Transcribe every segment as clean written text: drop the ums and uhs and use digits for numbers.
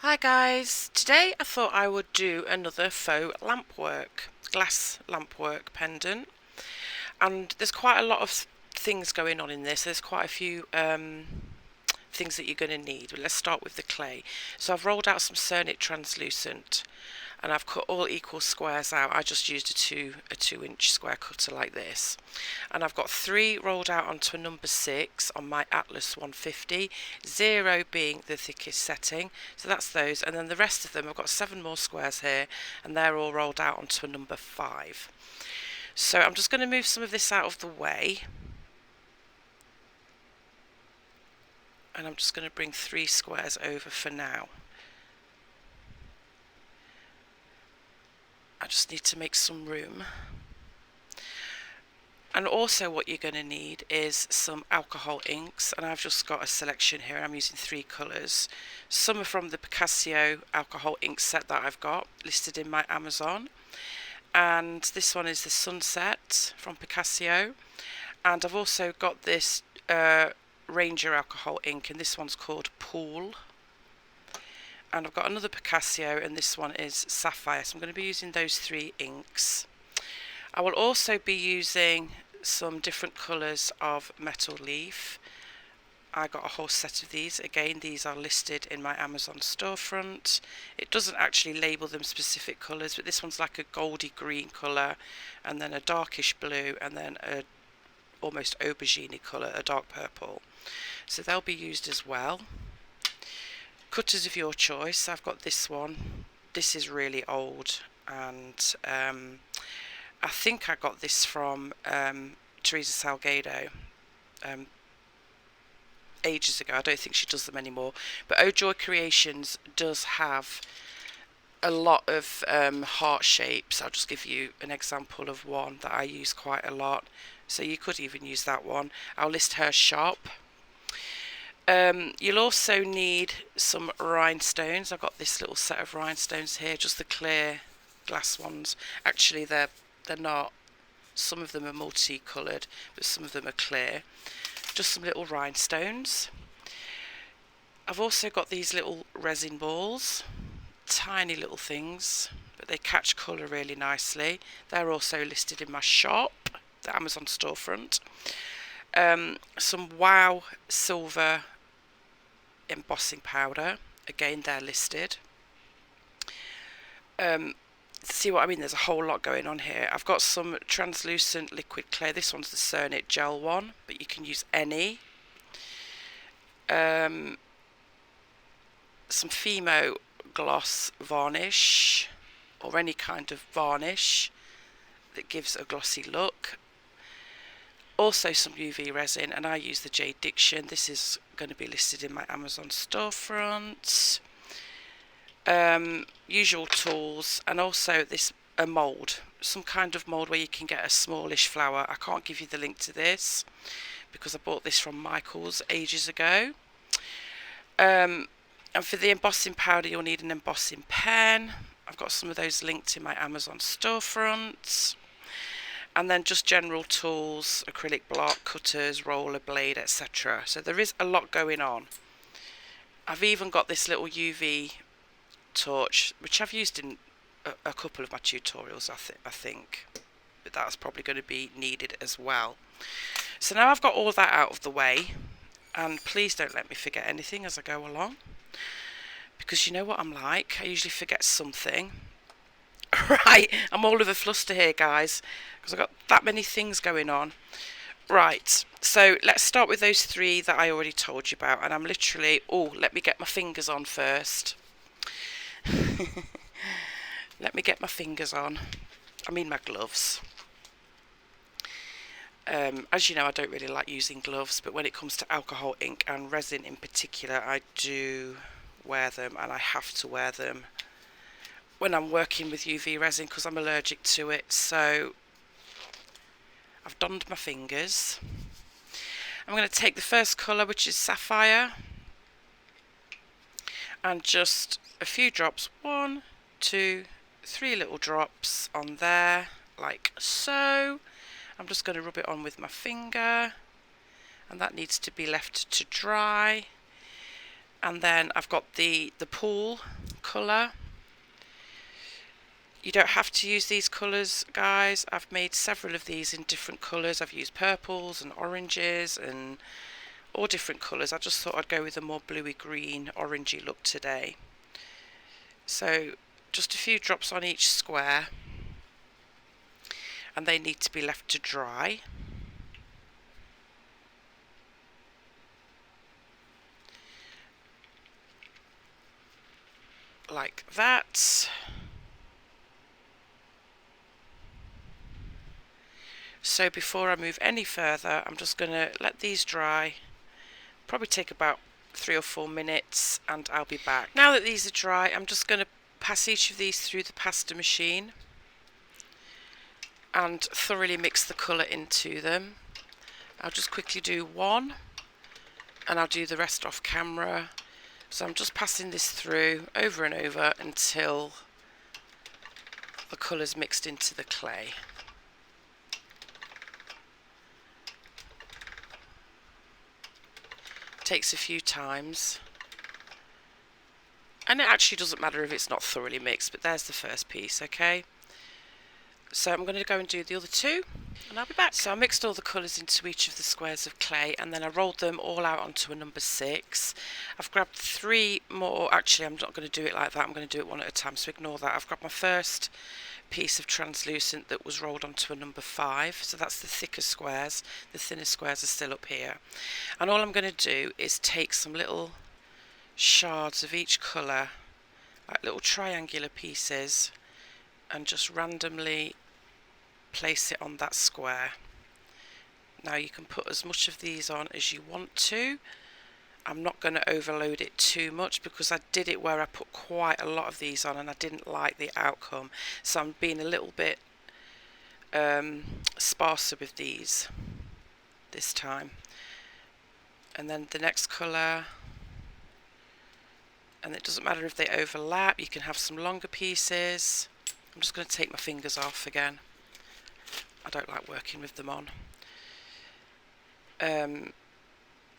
Hi guys, today I thought I would do another faux lampwork, glass lampwork pendant, and there's quite a lot of things going on in this. There's quite a few things that you're going to need. But let's start with the clay. So I've rolled out some Cernit translucent and I've cut all equal squares out. I just used a 2-inch square cutter like this, and I've got 3 rolled out onto a number 6 on my Atlas 150, 0 being the thickest setting, so that's those, and then the rest of them I've got 7 more squares here and they're all rolled out onto a number 5. So I'm just going to move some of this out of the way, and I'm just going to bring 3 squares over for now. I just need to make some room. And also what you're going to need is some alcohol inks, and I've just got a selection here. I'm using 3 colours. Some are from the Picasso alcohol ink set that I've got listed in my Amazon, and this one is the Sunset from Picasso, and I've also got this Ranger alcohol ink, and this one's called Pool. And I've got another Picasso, and this one is Sapphire. So I'm going to be using those 3 inks. I will also be using some different colours of metal leaf. I got a whole set of these. Again, these are listed in my Amazon storefront. It doesn't actually label them specific colours, but this one's like a goldy green colour, and then a darkish blue, and then a almost aubergine colour, a dark purple. So they'll be used as well. Cutters of your choice. I've got this one. This is really old, and I think I got this from Teresa Salgado ages ago. I don't think she does them anymore, but Oh Joy Creations does have a lot of heart shapes. I'll just give you an example of one that I use quite a lot, so you could even use that one. I'll list her shop. You'll also need some rhinestones. I've got this little set of rhinestones here, just the clear glass ones. Actually, they're not. Some of them are multicoloured, but some of them are clear. Just some little rhinestones. I've also got these little resin balls, tiny little things, but they catch colour really nicely. They're also listed in my shop, the Amazon storefront. Some Wow silver embossing powder, again they're listed. See what I mean? There's a whole lot going on here. I've got some translucent liquid clay. This one's the Cernit gel one, but you can use any. Some Fimo gloss varnish, or any kind of varnish that gives a glossy look. Also some UV resin, and I use the Jade Diction. This is going to be listed in my Amazon storefront. Usual tools, and also a mould, some kind of mould where you can get a smallish flower. I can't give you the link to this because I bought this from Michael's ages ago. And for the embossing powder, you'll need an embossing pen. I've got some of those linked in my Amazon storefront. And then just general tools, acrylic block, cutters, roller blade, etc. So there is a lot going on. I've even got this little UV torch, which I've used in a couple of my tutorials, I think, but that's probably going to be needed as well. So now I've got all that out of the way, and please don't let me forget anything as I go along, because you know what I'm like, I usually forget something. Right, I'm all of a fluster here, guys, because I've got that many things going on. Right, so let's start with those 3 that I already told you about, and I'm literally, let me get my fingers on first. Let me get my fingers on. I mean my gloves. As you know, I don't really like using gloves, but when it comes to alcohol ink and resin in particular, I do wear them, and I have to wear them when I'm working with UV resin because I'm allergic to it. So I've donned my fingers. I'm going to take the first colour, which is Sapphire, and just a few drops, 1, 2, 3 little drops on there, like so. I'm just going to rub it on with my finger, and that needs to be left to dry. And then I've got the pool colour. You don't have to use these colours, guys. I've made several of these in different colours. I've used purples and oranges and all different colours. I just thought I'd go with a more bluey green, orangey look today. So just a few drops on each square, and they need to be left to dry. Like that. So before I move any further, I'm just going to let these dry. Probably take about 3 or 4 minutes and I'll be back. Now that these are dry, I'm just going to pass each of these through the pasta machine and thoroughly mix the colour into them. I'll just quickly do one and I'll do the rest off camera. So I'm just passing this through over and over until the colour's mixed into the clay. Takes a few times, and it actually doesn't matter if it's not thoroughly mixed, but there's the first piece. Okay, so I'm going to go and do the other two and I'll be back. So I mixed all the colours into each of the squares of clay and then I rolled them all out onto a number 6. I've grabbed 3 more. Actually, I'm not going to do it like that, I'm going to do it one at a time, so ignore that. I've grabbed my first piece of translucent that was rolled onto a number 5, so that's the thicker squares. The thinner squares are still up here, and all I'm going to do is take some little shards of each colour, like little triangular pieces, and just randomly place it on that square. Now you can put as much of these on as you want to. I'm not going to overload it too much because I did it where I put quite a lot of these on and I didn't like the outcome, so I'm being a little bit sparser with these this time. And then the next colour, and it doesn't matter if they overlap, you can have some longer pieces. I'm just going to take my fingers off again, I don't like working with them on.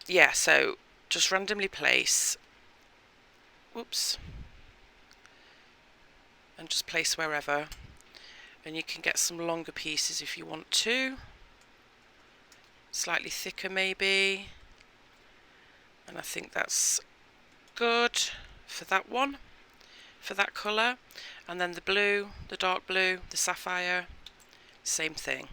Yeah, so just randomly place, whoops, and just place wherever, and you can get some longer pieces if you want to, slightly thicker maybe, and I think that's good for that one, for that colour. And then the blue, the dark blue, the sapphire, same thing.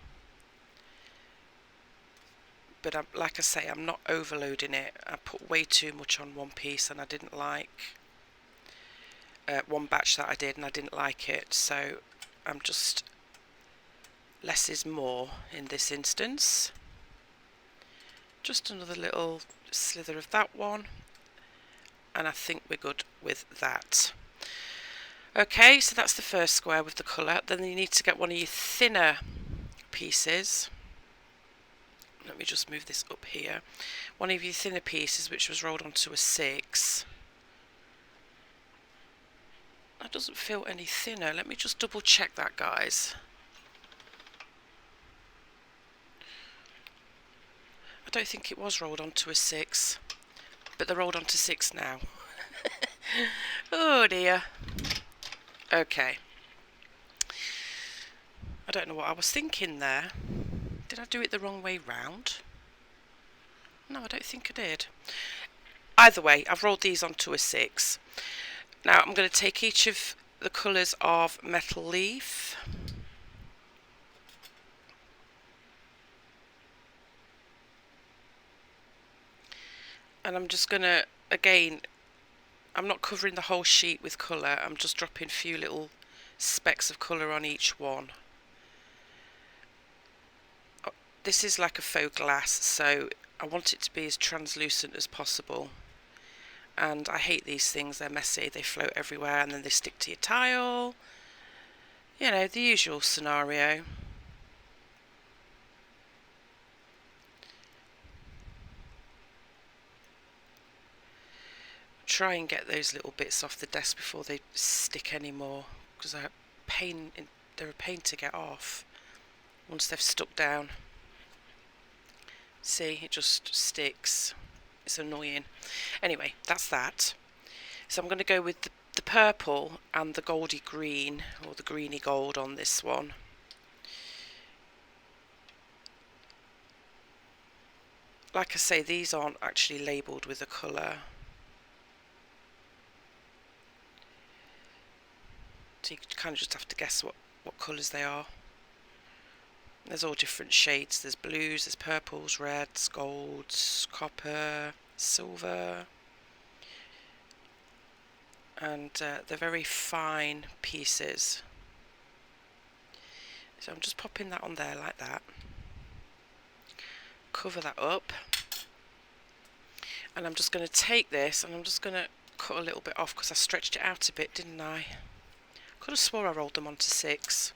But like I say, I'm not overloading it. I put way too much on one piece and I didn't like one batch that I did and I didn't like it, so I'm just, less is more in this instance. Just another little slither of that one, and I think we're good with that. Okay, so that's the first square with the colour. Then you need to get one of your thinner pieces. Let me just move this up here. One of your thinner pieces which was rolled onto a 6. That doesn't feel any thinner. Let me just double check that, guys. I don't think it was rolled onto a 6, but they're rolled onto 6 now. Oh dear. Okay. I don't know what I was thinking there. Did I do it the wrong way round? No, I don't think I did. Either way, I've rolled these onto a 6. Now I'm going to take each of the colours of Metal Leaf, and I'm just going to, again, I'm not covering the whole sheet with colour, I'm just dropping a few little specks of colour on each one. This is like a faux glass, so I want it to be as translucent as possible. And I hate these things, they're messy, they float everywhere and then they stick to your tile. You know, the usual scenario. Try and get those little bits off the desk before they stick anymore, because they're a pain to get off once they've stuck down. See, it just sticks. It's annoying. Anyway, that's that. So I'm going to go with the purple and the goldy green, or the greeny gold on this one. Like I say, these aren't actually labelled with a colour. So you kind of just have to guess what colours they are. There's all different shades. There's blues, there's purples, reds, golds, copper, silver. And they're very fine pieces. So I'm just popping that on there like that. Cover that up. And I'm just going to take this and I'm just going to cut a little bit off because I stretched it out a bit, didn't I? Could have swore I rolled them onto 6.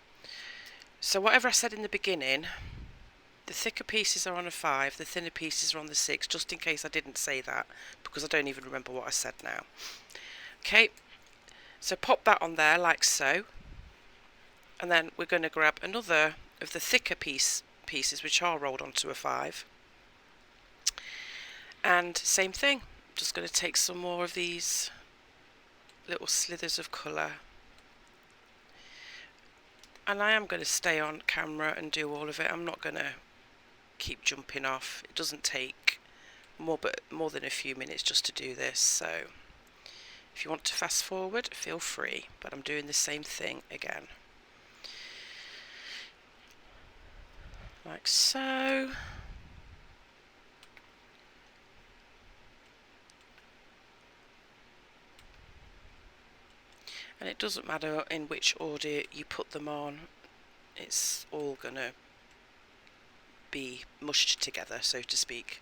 So whatever I said in the beginning, the thicker pieces are on a 5, the thinner pieces are on the 6, just in case I didn't say that, because I don't even remember what I said now. Okay, so pop that on there like so, and then we're going to grab another of the thicker pieces which are rolled onto a 5, and same thing, just going to take some more of these little slithers of colour. And I am going to stay on camera and do all of it. I'm not going to keep jumping off. It doesn't take more than a few minutes just to do this. So if you want to fast forward, feel free. But I'm doing the same thing again. Like so. And it doesn't matter in which order you put them on, it's all gonna be mushed together, so to speak.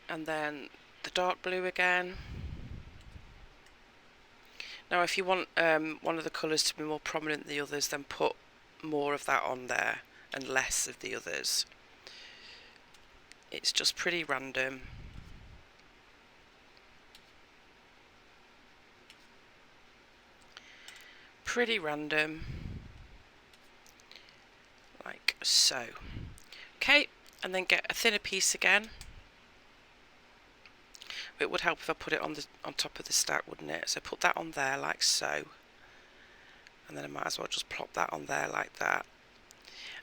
And then the dark blue again. Now if you want one of the colours to be more prominent than the others, then put more of that on there and less of the others. It's just pretty random. Pretty random, like so. Okay, and then get a thinner piece again. It would help if I put it on top of the stack, wouldn't it? So put that on there like so, and then I might as well just plop that on there like that.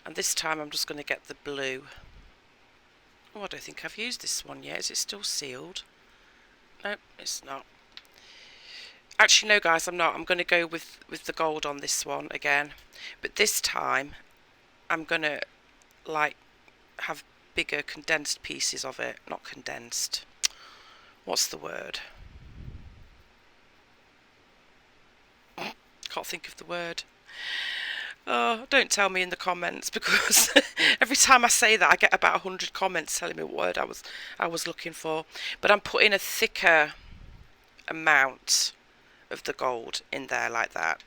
And this time I'm just going to get the blue. Oh, I don't think I've used this one yet. Is it still sealed? No, it's not. Actually, no, guys, I'm not. I'm going to go with the gold on this one again. But this time, I'm going to, like, have bigger condensed pieces of it. Not condensed. What's the word? Can't think of the word. Oh, don't tell me in the comments, because every time I say that, I get about 100 comments telling me what word I was looking for. But I'm putting a thicker amount of the gold in there like that.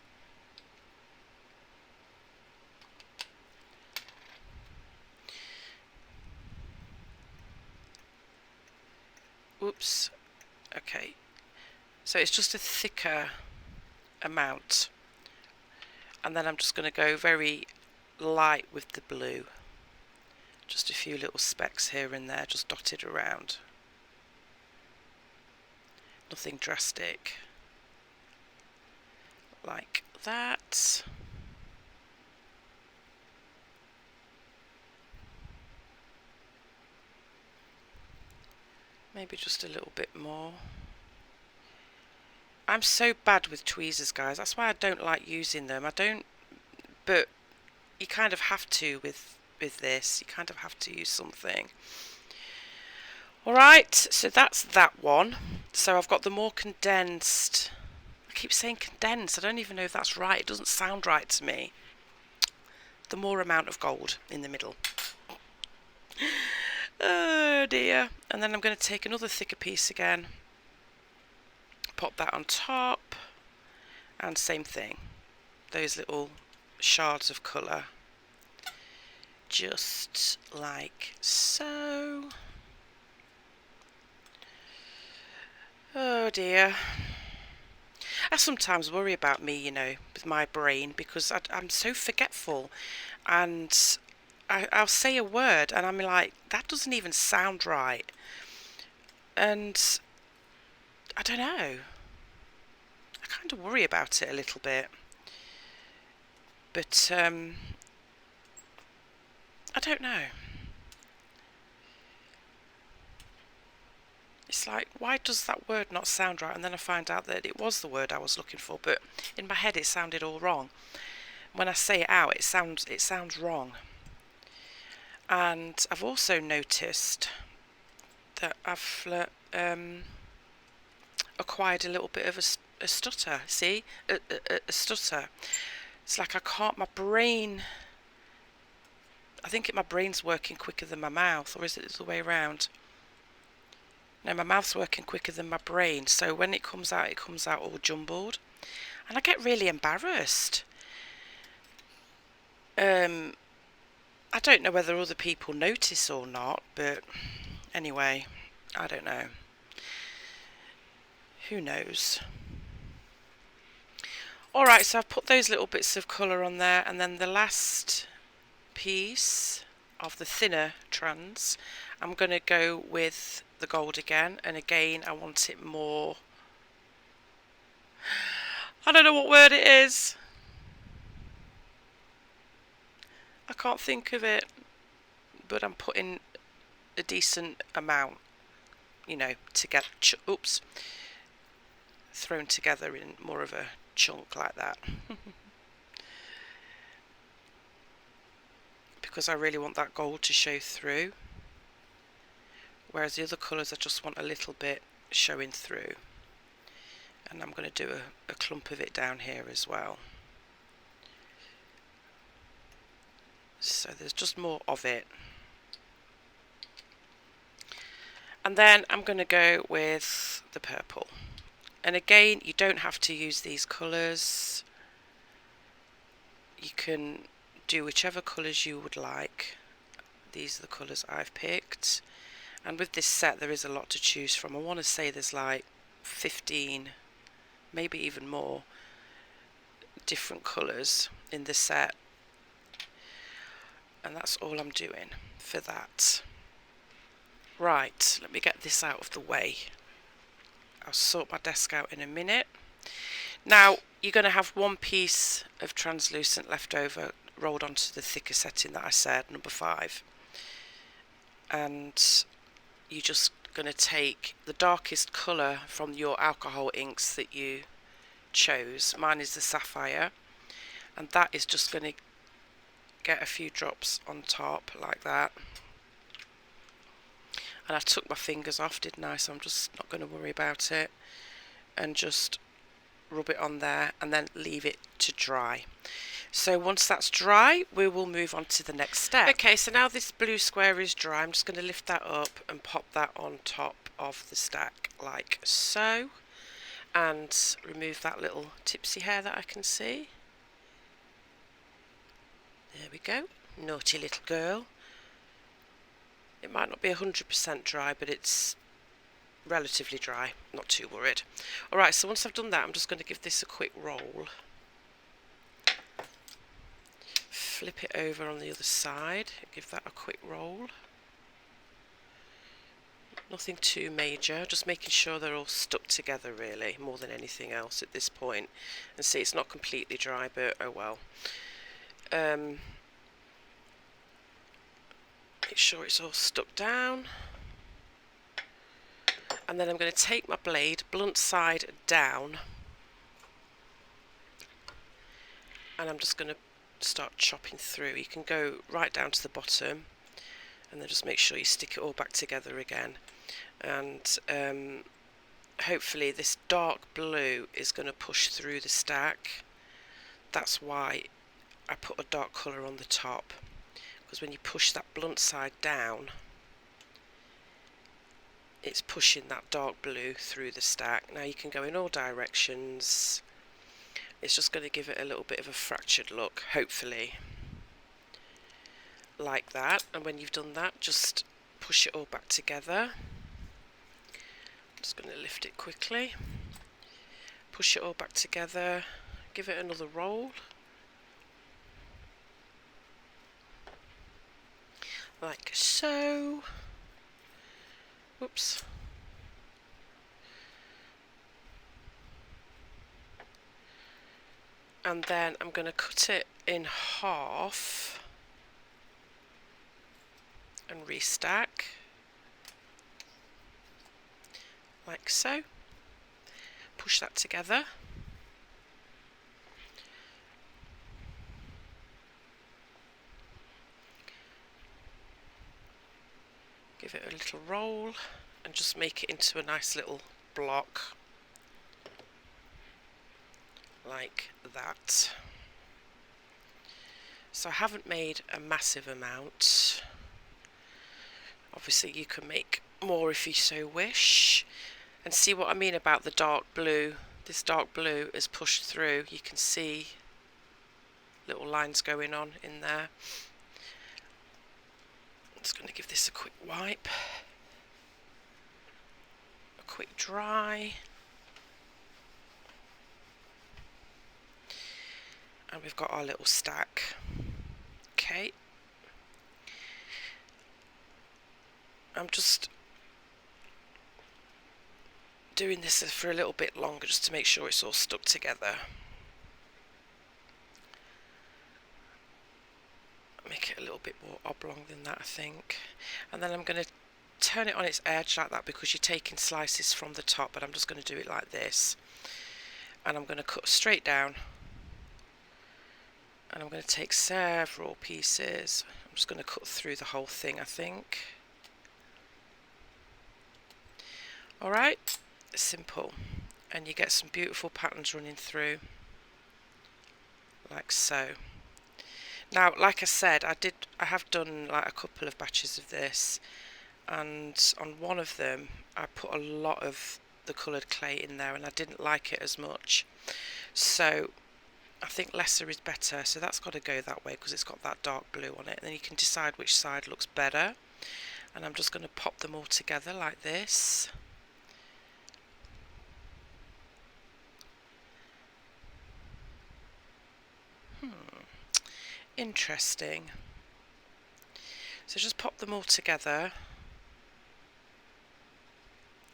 Oops. Okay. So it's just a thicker amount. And then I'm just going to go very light with the blue. Just a few little specks here and there, just dotted around. Nothing drastic. Like that. Maybe just a little bit more. I'm so bad with tweezers, guys. That's why I don't like using them. I don't, but you kind of have to with this. You kind of have to use something. Alright, so that's that one. So I've got the more condensed. I keep saying condensed. I don't even know if that's right. It doesn't sound right to me. The more amount of gold in the middle. Oh dear. And then I'm going to take another thicker piece again. Pop that on top. And same thing. Those little shards of colour. Just like so. Oh dear. I sometimes worry about me, you know, with my brain, because I'm so forgetful, and I'll say a word and I'm like, that doesn't even sound right. and I don't know, I kind of worry about it a little bit, but I don't know. It's like, why does that word not sound right? And then I find out that it was the word I was looking for, but in my head it sounded all wrong. When I say it out, it sounds wrong. And I've also noticed that I've acquired a little bit of a stutter. See, a stutter. It's like I can't. My brain. I think my brain's working quicker than my mouth, or is it the other way around? No, my mouth's working quicker than my brain, so when it comes out all jumbled, and I get really embarrassed. I don't know whether other people notice or not, but anyway, I don't know. Who knows? Alright, so I've put those little bits of colour on there, and then the last piece of the thinner trans, I'm going to go with the gold again, and again I want it more, I don't know what word it is, I can't think of it, but I'm putting a decent amount, you know, to get thrown together in more of a chunk like that. Because I really want that gold to show through, whereas the other colours I just want a little bit showing through. And I'm going to do a clump of it down here as well, so there's just more of it. And then I'm going to go with the purple, and again, you don't have to use these colours, you can do whichever colours you would like. These are the colours I've picked, and with this set there is a lot to choose from. I want to say there's like 15, maybe even more, different colours in the set, and that's all I'm doing for that. Right, let me get this out of the way. I'll sort my desk out in a minute. Now you're going to have one piece of translucent left over, rolled onto the thicker setting that I said, number 5, and you're just going to take the darkest colour from your alcohol inks that you chose. Mine is the sapphire, and that is just going to get a few drops on top like that. And I took my fingers off, didn't I? So I'm just not going to worry about it, and just rub it on there and then leave it to dry. So once that's dry, we will move on to the next step. Okay, so now this blue square is dry, I'm just going to lift that up and pop that on top of the stack like so, and remove that little tipsy hair that I can see. There we go, naughty little girl. It might not be 100% dry, but it's relatively dry, not too worried. Alright, so once I've done that, I'm just going to give this a quick roll. Flip it over on the other side, give that a quick roll. Nothing too major, just making sure they're all stuck together really, more than anything else at this point. And see, it's not completely dry, but oh well. Make sure it's all stuck down. And then I'm going to take my blade, blunt side down, and I'm just going to start chopping through. You can go right down to the bottom, and then just make sure you stick it all back together again. And hopefully this dark blue is going to push through the stack. That's why I put a dark colour on the top, because when you push that blunt side down, it's pushing that dark blue through the stack. Now you can go in all directions. It's just going to give it a little bit of a fractured look, hopefully, like that. And when you've done that, just push it all back together. I'm just going to lift it quickly, push it all back together, give it another roll, like so. Whoops. and then I'm going to cut it in half and restack like so. Push that together. Give it a little roll and just make it into a nice little block like that. So I haven't made a massive amount. Obviously you can make more if you so wish. And see what I mean about the dark blue. This dark blue is pushed through. You can see little lines going on in there. I'm just going to give this a quick wipe. A quick dry. And we've got our little stack. Okay. I'm just doing this for a little bit longer just to make sure it's all stuck together. Make it a little bit more oblong than that, I think. And then I'm going to turn it on its edge like that because you're taking slices from the top, but I'm just going to do it like this. And I'm going to cut straight down. And I'm going to take several pieces. I'm just going to cut through the whole thing, I think. Alright, simple. And you get some beautiful patterns running through, like so. Now, like I said, I have done like a couple of batches of this, and on one of them I put a lot of the coloured clay in there and I didn't like it as much. So I think lesser is better, so that's got to go that way because it's got that dark blue on it. And then you can decide which side looks better. And I'm just going to pop them all together like this. Interesting. So just pop them all together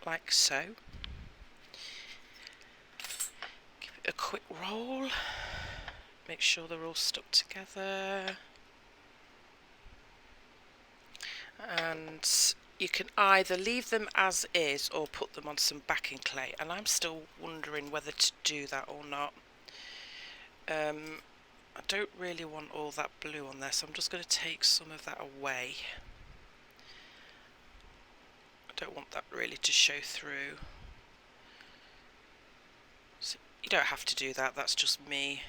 like so. Give it a quick roll. Make sure they're all stuck together. And you can either leave them as is or put them on some backing clay, and I'm still wondering whether to do that or not. I don't really want all that blue on there, so I'm just going to take some of that away. I don't want that really to show through. So you don't have to do that, that's just me.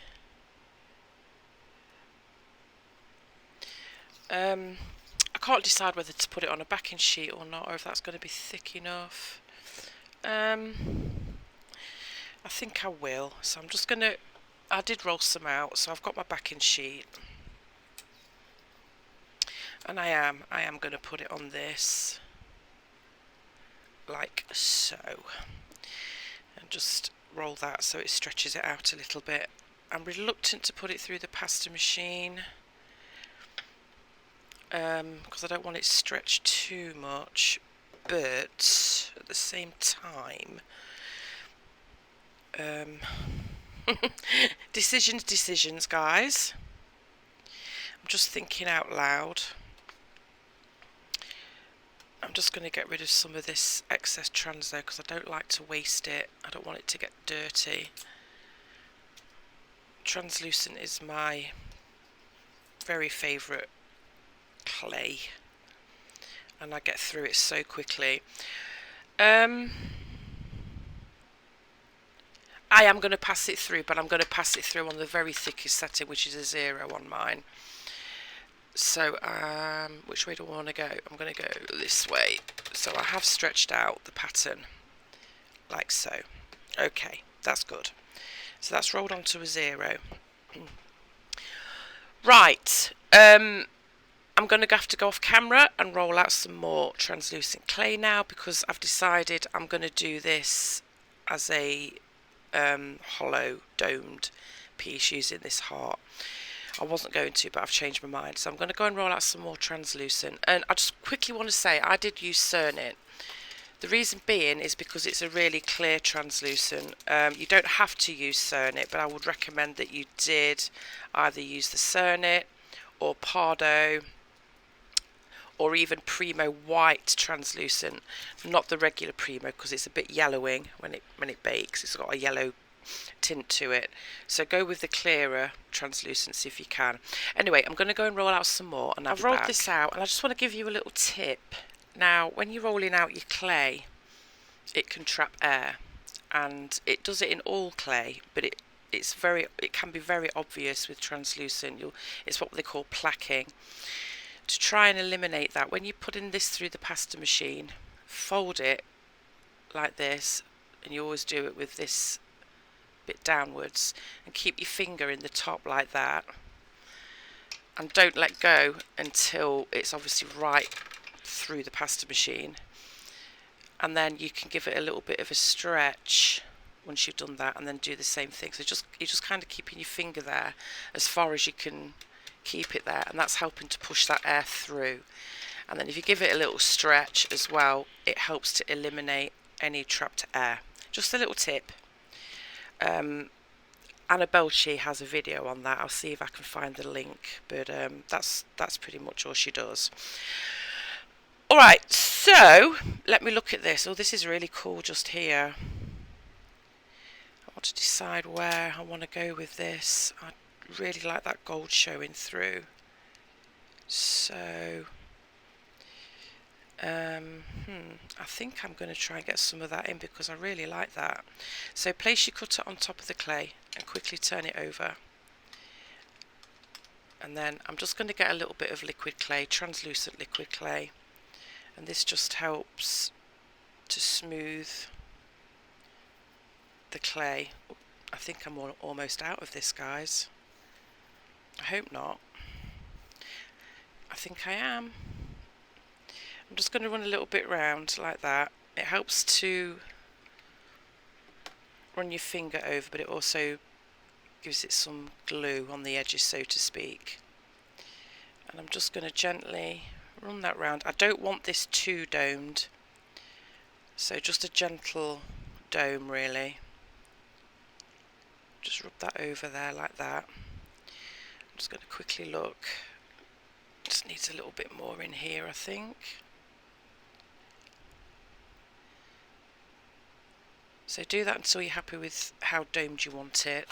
I can't decide whether to put it on a backing sheet or not, or if that's going to be thick enough. I think I will, so I'm just going to, I did roll some out, so I've got my backing sheet, and I am going to put it on this like so, and just roll that so it stretches it out a little bit. I'm reluctant to put it through the pasta machine because I don't want it stretched too much, but at the same time, decisions guys. I'm just thinking out loud. I'm just going to get rid of some of this excess trans though, because I don't like to waste it. I don't want it to get dirty. Translucent is my very favourite clay, and I get through it so quickly. I am going to pass it through, but I'm going to pass it through on the very thickest setting, which is a 0 on mine. So which way do I want to go? I'm going to go this way. So I have stretched out the pattern like so. Okay, that's good. So that's rolled onto a 0. Right, I'm going to have to go off camera and roll out some more translucent clay now, because I've decided I'm going to do this as a hollow domed piece using this heart. I wasn't going to, but I've changed my mind, so I'm going to go and roll out some more translucent. And I just quickly want to say I did use Cernit. The reason being is because it's a really clear translucent. You don't have to use Cernit, but I would recommend that you did either use the Cernit or Pardo or even Primo white translucent, not the regular Primo because it's a bit yellowing when it bakes. It's got a yellow tint to it, so go with the clearer translucency if you can. Anyway, I'm going to go and roll out some more, and I've rolled this out, and I just want to give you a little tip. Now, when you're rolling out your clay, it can trap air, and it does it in all clay, but it can be very obvious with translucent. It's what they call plaquing. To try and eliminate that, when you're putting this through the pasta machine, fold it like this, and you always do it with this bit downwards, and keep your finger in the top like that, and don't let go until it's obviously right through the pasta machine, and then you can give it a little bit of a stretch once you've done that, and then do the same thing. So you're just kind of keeping your finger there as far as you can keep it there, and that's helping to push that air through. And then if you give it a little stretch as well, it helps to eliminate any trapped air. Just a little tip. Anna Belchi has a video on that. I'll see if I can find the link, but that's pretty much all she does. Alright, so let me look at this. Oh, this is really cool just here. I want to decide where I want to go with this. I really like that gold showing through. So I think I'm going to try and get some of that in because I really like that. So place your cutter on top of the clay and quickly turn it over. And then I'm just going to get a little bit of liquid clay, translucent liquid clay. And this just helps to smooth the clay. I think I'm almost out of this, guys. I hope not. I think I am. I'm just going to run a little bit round like that. It helps to run your finger over, but it also gives it some glue on the edges, so to speak. And I'm just going to gently run that round. I don't want this too domed, so just a gentle dome really. Just rub that over there like that. I'm just going to quickly look. Just needs a little bit more in here, I think. So do that until you're happy with how domed you want it.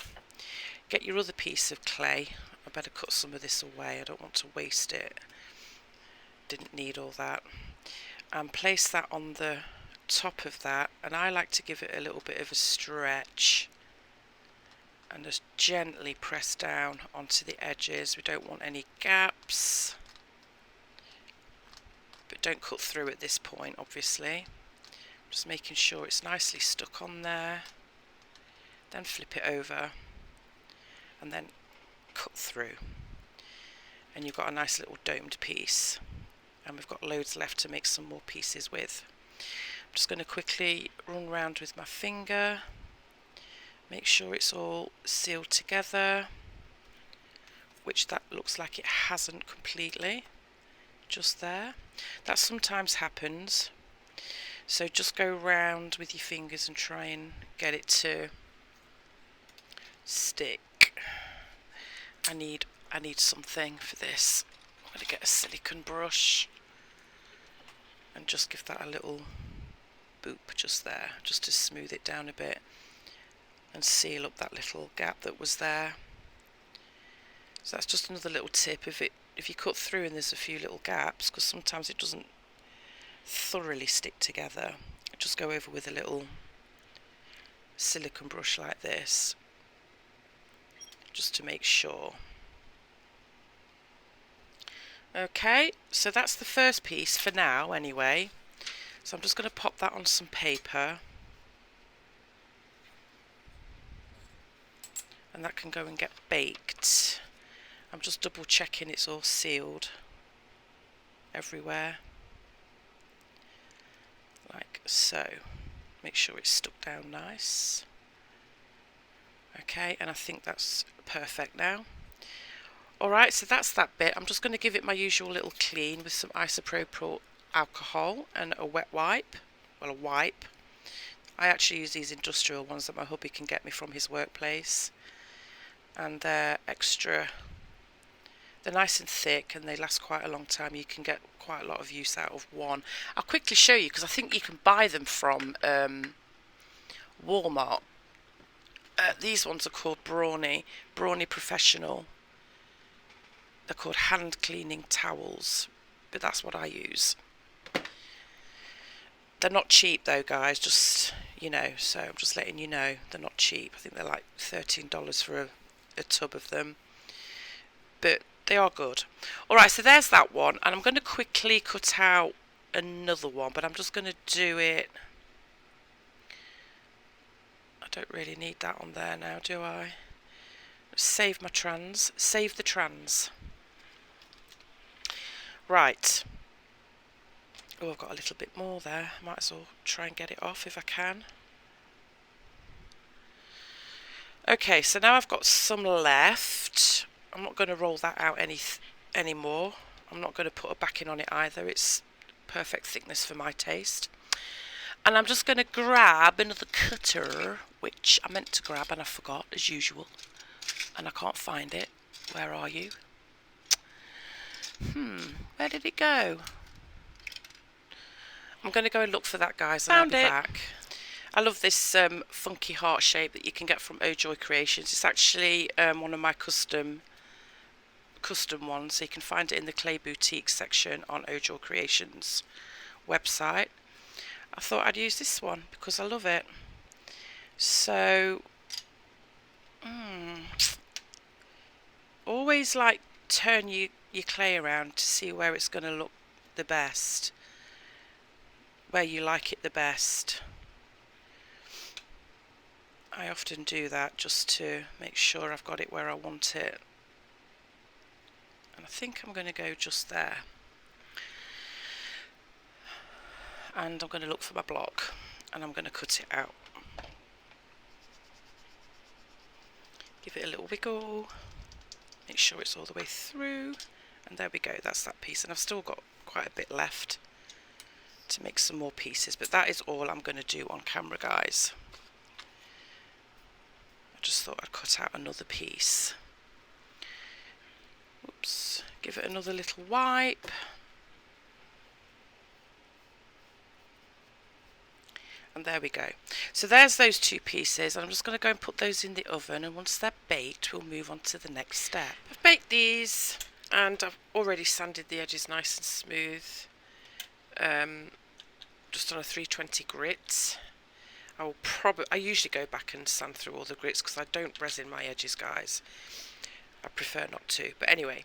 Get your other piece of clay. I better cut some of this away, I don't want to waste it. Didn't need all that. And place that on the top of that, and I like to give it a little bit of a stretch and just gently press down onto the edges. We don't want any gaps, but don't cut through at this point, obviously. Just making sure it's nicely stuck on there. Then flip it over and then cut through, and you've got a nice little domed piece. And we've got loads left to make some more pieces with. I'm just going to quickly run around with my finger, make sure it's all sealed together, which that looks like it hasn't completely, just there. That sometimes happens, so just go round with your fingers and try and get it to stick. I need something for this. I'm going to get a silicone brush and just give that a little boop just there, just to smooth it down a bit and seal up that little gap that was there. So that's just another little tip. If you cut through and there's a few little gaps, because sometimes it doesn't thoroughly stick together, just go over with a little silicone brush like this, just to make sure. Okay, so that's the first piece for now anyway. So I'm just going to pop that on some paper, and that can go and get baked. I'm just double checking it's all sealed everywhere, like so. Make sure it's stuck down nice. Okay, and I think that's perfect now. Alright, so that's that bit. I'm just going to give it my usual little clean with some isopropyl alcohol and a wet wipe. well, a wipe. I actually use these industrial ones that my hubby can get me from his workplace, and they're extra, they're nice and thick and they last quite a long time. You can get quite a lot of use out of one. I'll quickly show you because I think you can buy them from Walmart. These ones are called Brawny Professional. They're called hand cleaning towels, but that's what I use. They're not cheap though, guys, just, you know, so I'm just letting you know they're not cheap. I think they're like $13 for a tub of them, but they are good. Alright, so there's that one, and I'm going to quickly cut out another one, but I'm just going to do it. I don't really need that on there now, do I? Save the trans. Right. Oh, I've got a little bit more there. Might as well try and get it off if I can. Okay, so now I've got some left. I'm not going to roll that out anymore. I'm not going to put a backing on it either. It's perfect thickness for my taste. And I'm just going to grab another cutter, which I meant to grab and I forgot, as usual. And I can't find it. Where are you? Where did it go? I'm going to go and look for that, guys, and I'll be back. I love this funky heart shape that you can get from Oh Joy Creations. It's actually one of my custom ones, so you can find it in the Clay Boutique section on Oh Joy Creations website. I thought I'd use this one because I love it. So, always like turn your clay around to see where it's going to look the best, where you like it the best. I often do that just to make sure I've got it where I want it. And I think I'm going to go just there. And I'm going to look for my block and I'm going to cut it out. Give it a little wiggle. Make sure it's all the way through. And there we go, that's that piece. And I've still got quite a bit left to make some more pieces, but that is all I'm going to do on camera, guys. I just thought I'd cut out another piece. Oops, give it another little wipe. And there we go. So there's those two pieces, and I'm just going to go and put those in the oven, and once they're baked we'll move on to the next step. I've baked these and I've already sanded the edges nice and smooth, just on a 320 grit. I usually go back and sand through all the grits because I don't resin my edges, guys. I prefer not to, but anyway.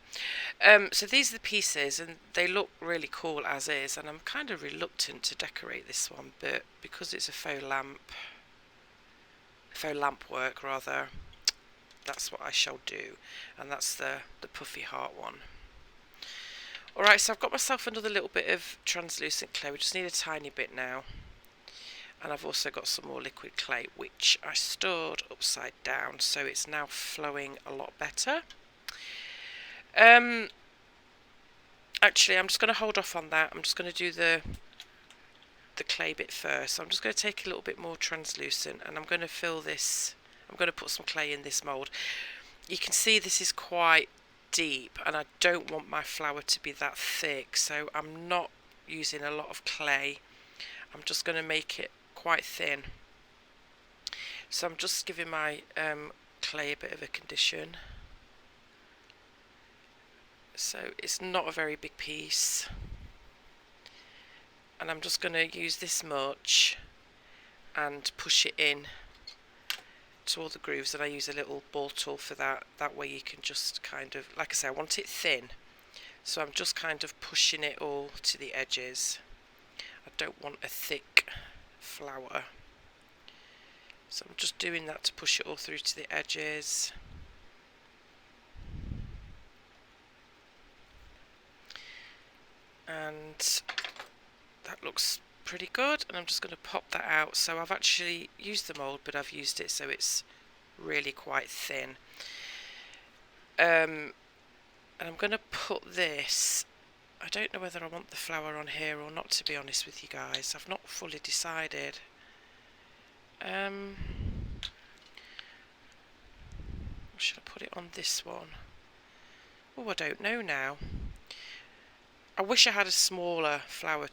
So these are the pieces, and they look really cool as is, and I'm kind of reluctant to decorate this one, but because it's a faux lampwork rather, that's what I shall do, and that's the puffy heart one. Alright, so I've got myself another little bit of translucent clay. We just need a tiny bit now. And I've also got some more liquid clay, which I stored upside down, so it's now flowing a lot better. Actually, I'm just going to hold off on that. I'm just going to do the clay bit first. So I'm just going to take a little bit more translucent, and I'm going to fill this. I'm going to put some clay in this mould. You can see this is quite deep, and I don't want my flower to be that thick, so I'm not using a lot of clay. I'm just going to make it quite thin. So I'm just giving my clay a bit of a condition. So it's not a very big piece. And I'm just going to use this much and push it in to all the grooves, and I use a little ball tool for that. That way you can just kind of, like I say, I want it thin. So I'm just kind of pushing it all to the edges. I don't want a thick flower, so I'm just doing that to push it all through to the edges. And that looks pretty good, and I'm just going to pop that out. So I've actually used the mould, but I've used it so it's really quite thin. And I'm going to put this I don't know whether I want the flower on here or not, to be honest with you guys. I've not fully decided. Should I put it on this one? Oh, I don't know now. I wish I had a smaller flower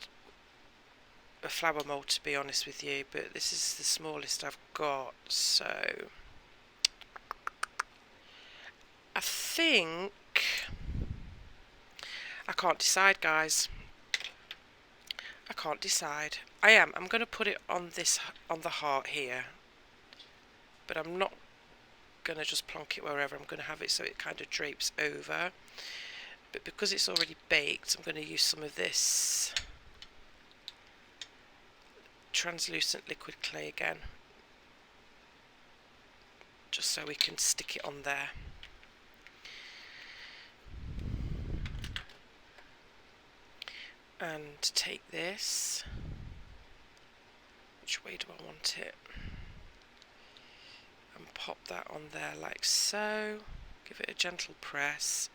mould, to be honest with you, but this is the smallest I've got, so I think I can't decide, guys. I can't decide. I'm going to put it on the heart here, but I'm not going to just plonk it wherever. I'm going to have it so it kind of drapes over, but because it's already baked, I'm going to use some of this translucent liquid clay again, just so we can stick it on there. And take this, which way do I want it, and pop that on there like so. Give it a gentle press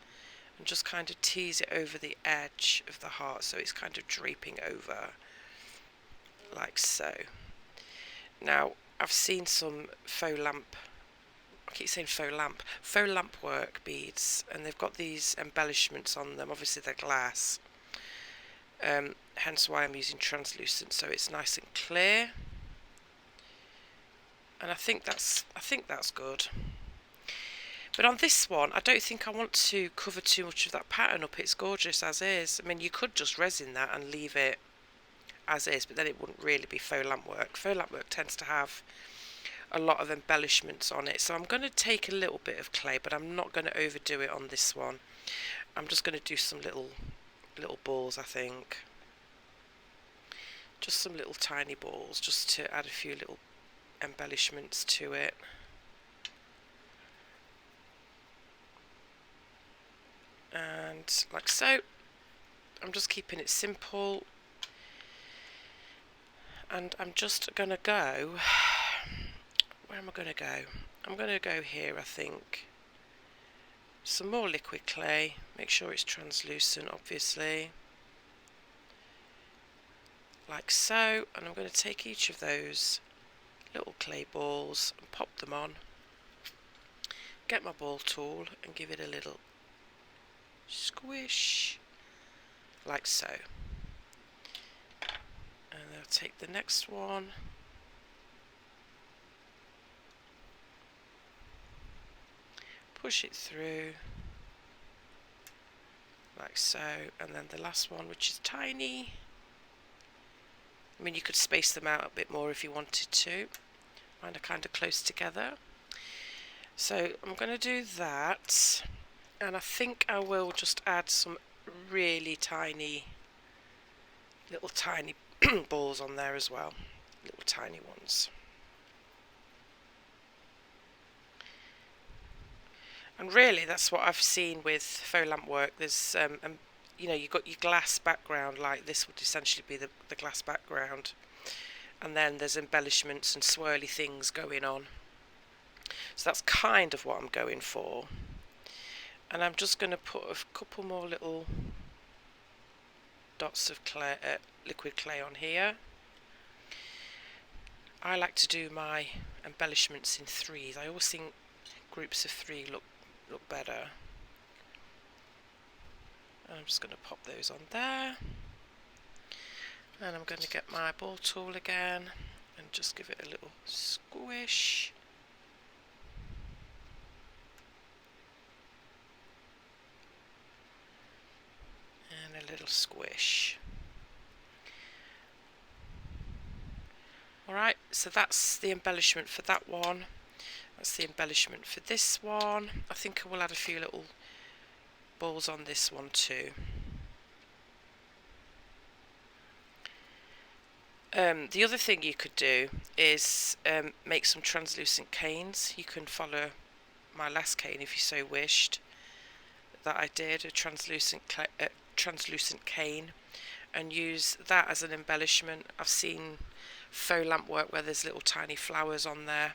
and just kind of tease it over the edge of the heart so it's kind of draping over like so. Now I've seen some faux lampwork beads, and they've got these embellishments on them. Obviously they're glass, hence why I'm using translucent, so it's nice and clear. And I think that's good. But on this one, I don't think I want to cover too much of that pattern up. It's gorgeous as is. I mean, you could just resin that and leave it as is, but then it wouldn't really be faux lampwork. Faux lampwork tends to have a lot of embellishments on it, so I'm going to take a little bit of clay, but I'm not going to overdo it on this one. I'm just going to do some little balls, I think. Just some little tiny balls, just to add a few little embellishments to it. And like so. I'm just keeping it simple, and I'm just going to go, where am I going to go? I'm going to go here, I think. Some more liquid clay, make sure it's translucent, obviously, like so. And I'm going to take each of those little clay balls and pop them on, get my ball tool and give it a little squish like so. And I'll take the next one, push it through like so, and then the last one, which is tiny. I mean, you could space them out a bit more if you wanted to. Mine are kind of close together. So I'm going to do that, and I think I will just add some really tiny, little tiny balls on there as well, little tiny ones. And really, that's what I've seen with faux lampwork. There's, you know, you've got your glass background, like this would essentially be the glass background, and then there's embellishments and swirly things going on. So that's kind of what I'm going for. And I'm just going to put a couple more little dots of clay, liquid clay on here. I like to do my embellishments in threes. I always think groups of three look better. And I'm just going to pop those on there. And I'm going to get my ball tool again and just give it a little squish. And a little squish. Alright, so that's the embellishment for that one. That's the embellishment for this one. I think I will add a few little balls on this one too. The other thing you could do is make some translucent canes. You can follow my last cane if you so wished, that I did, a translucent cane, and use that as an embellishment. I've seen faux lampwork where there's little tiny flowers on there,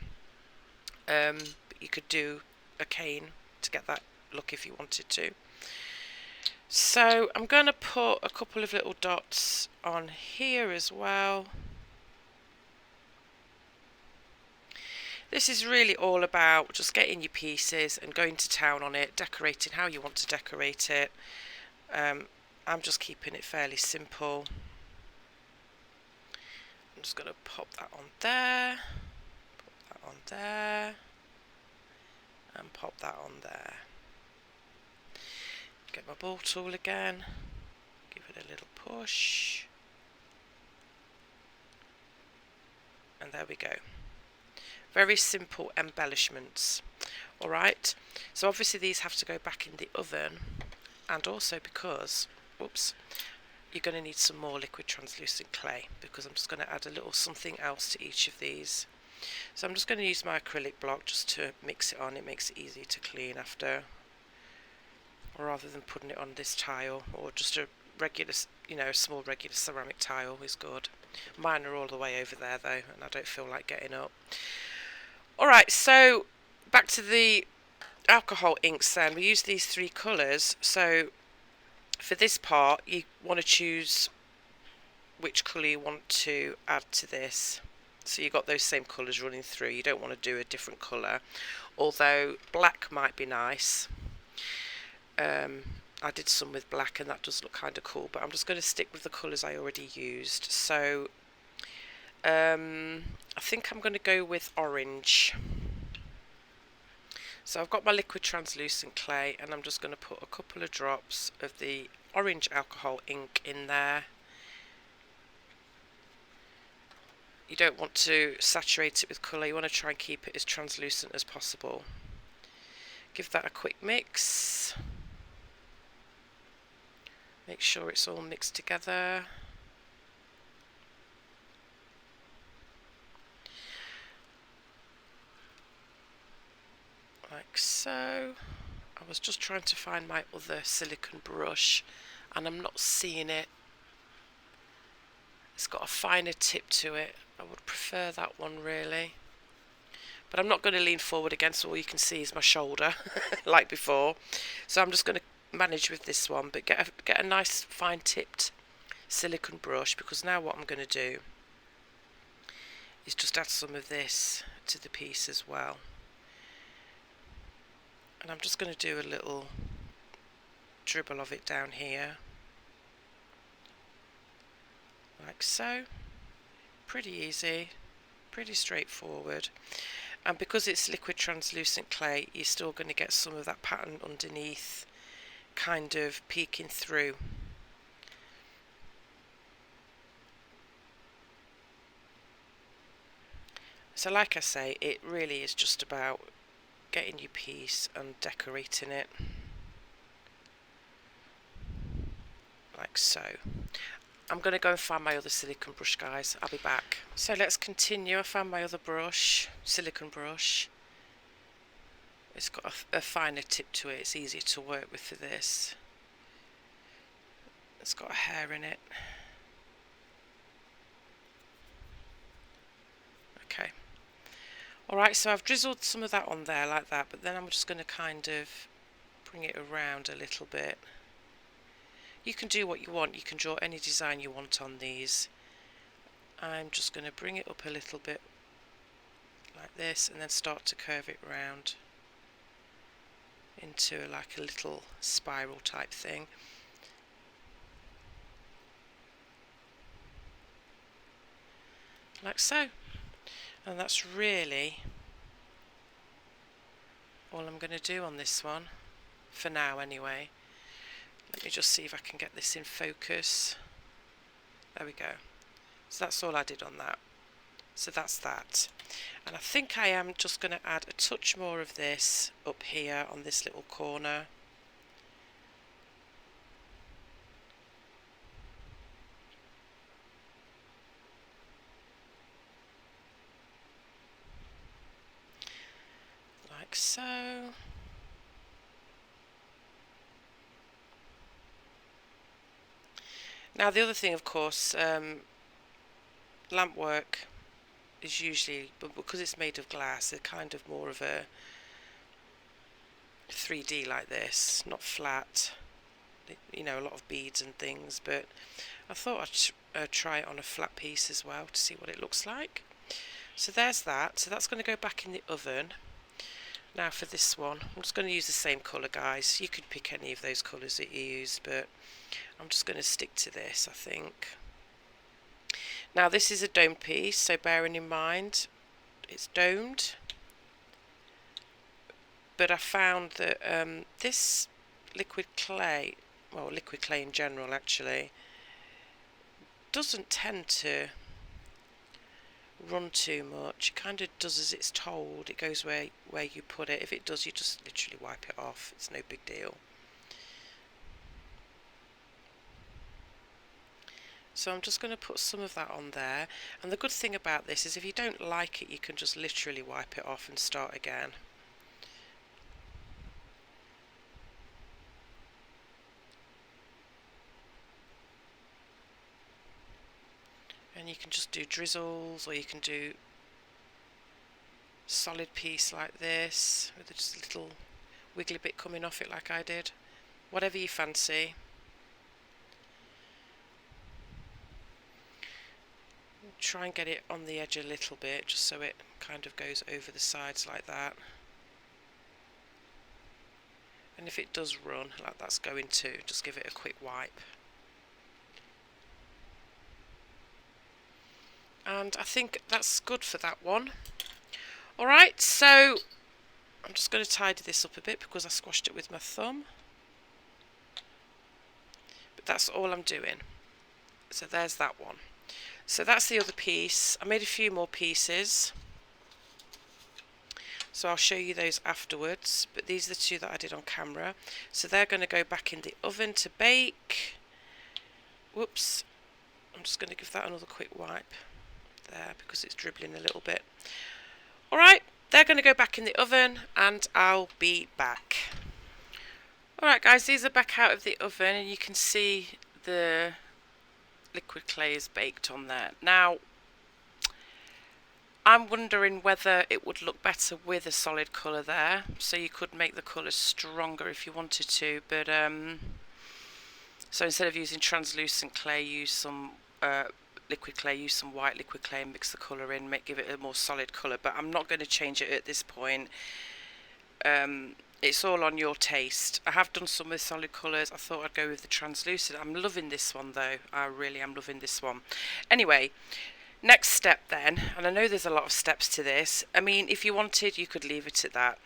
but you could do a cane to get that look if you wanted to. So I'm going to put a couple of little dots on here as well. This is really all about just getting your pieces and going to town on it, decorating how you want to decorate it. I'm just keeping it fairly simple. I'm just going to pop that on there, pop that on there, and pop that on there. Get my ball tool again, give it a little push, and there we go. Very simple embellishments. Alright, so obviously these have to go back in the oven, and also because, oops, you're going to need some more liquid translucent clay, because I'm just going to add a little something else to each of these. So I'm just going to use my acrylic block just to mix it on. It makes it easy to clean after, rather than putting it on this tile, or just a regular, small regular ceramic tile is good. Mine are all the way over there though, and I don't feel like getting up. Alright, so back to the alcohol inks then. We use these 3 colours, so for this part you want to choose which colour you want to add to this. So you've got those same colours running through, you don't want to do a different colour, although black might be nice. I did some with black and that does look kind of cool, but I'm just going to stick with the colours I already used. So I think I'm going to go with orange. So I've got my liquid translucent clay, and I'm just going to put a couple of drops of the orange alcohol ink in there. You don't want to saturate it with colour, you want to try and keep it as translucent as possible. Give that a quick mix. Make sure it's all mixed together. Like so. I was just trying to find my other silicone brush and I'm not seeing it. It's got a finer tip to it. I would prefer that one really. But I'm not going to lean forward again, so all you can see is my shoulder like before. So I'm just going to manage with this one, but get a nice fine tipped silicone brush, because now what I'm going to do is just add some of this to the piece as well. And I'm just going to do a little dribble of it down here, like so. Pretty easy, pretty straightforward. And because it's liquid translucent clay, you're still going to get some of that pattern underneath kind of peeking through. So like I say, it really is just about getting your piece and decorating it like so. I'm going to go and find my other silicone brush, guys. I'll be back. So let's continue. I found my other brush, silicone brush. It's got a finer tip to it. It's easier to work with for this. It's got a hair in it. Okay. Alright, so I've drizzled some of that on there like that, but then I'm just going to kind of bring it around a little bit. You can do what you want, you can draw any design you want on these. I'm just going to bring it up a little bit like this and then start to curve it round into like a little spiral type thing. Like so. And that's really all I'm going to do on this one, for now anyway. Let me just see if I can get this in focus. There we go. So that's all I did on that. So that's that. And I think I am just going to add a touch more of this up here on this little corner. Like so. Now the other thing, of course, lamp work is usually, but because it's made of glass, it's kind of more of a 3D like this, not flat. you know, a lot of beads and things, but I thought I'd try it on a flat piece as well to see what it looks like. So there's that. So that's going to go back in the oven. Now for this one, I'm just going to use the same colour, guys. You could pick any of those colours that you use, but I'm just going to stick to this, I think. Now this is a domed piece, so bearing in mind it's domed, but I found that this liquid clay, well, liquid clay in general actually, doesn't tend to run too much. It kind of does as it's told. It goes where you put it. If it does, you just literally wipe it off. It's no big deal. So I'm just going to put some of that on there, and the good thing about this is if you don't like it, you can just literally wipe it off and start again. And you can just do drizzles, or you can do solid piece like this with just a little wiggly bit coming off it like I did. Whatever you fancy. Try and get it on the edge a little bit, just so it kind of goes over the sides like that. And if it does run, like that's going to, just give it a quick wipe. And I think that's good for that one. Alright, so I'm just going to tidy this up a bit because I squashed it with my thumb. But that's all I'm doing. So there's that one. So that's the other piece. I made a few more pieces, so I'll show you those afterwards, but these are the two that I did on camera. So they're going to go back in the oven to bake. Whoops, I'm just going to give that another quick wipe there because it's dribbling a little bit. Alright, they're going to go back in the oven and I'll be back. Alright guys, these are back out of the oven and you can see the liquid clay is baked on there. Now I'm wondering whether it would look better with a solid colour there, so you could make the colours stronger if you wanted to, but so instead of using translucent clay, use some liquid clay, use some white liquid clay and mix the colour in, give it a more solid colour, but I'm not going to change it at this point. It's all on your taste. I have done some with solid colours. I thought I'd go with the translucent. I'm loving this one though. I really am loving this one. Anyway, next step then, and I know there's a lot of steps to this. I mean, if you wanted, you could leave it at that,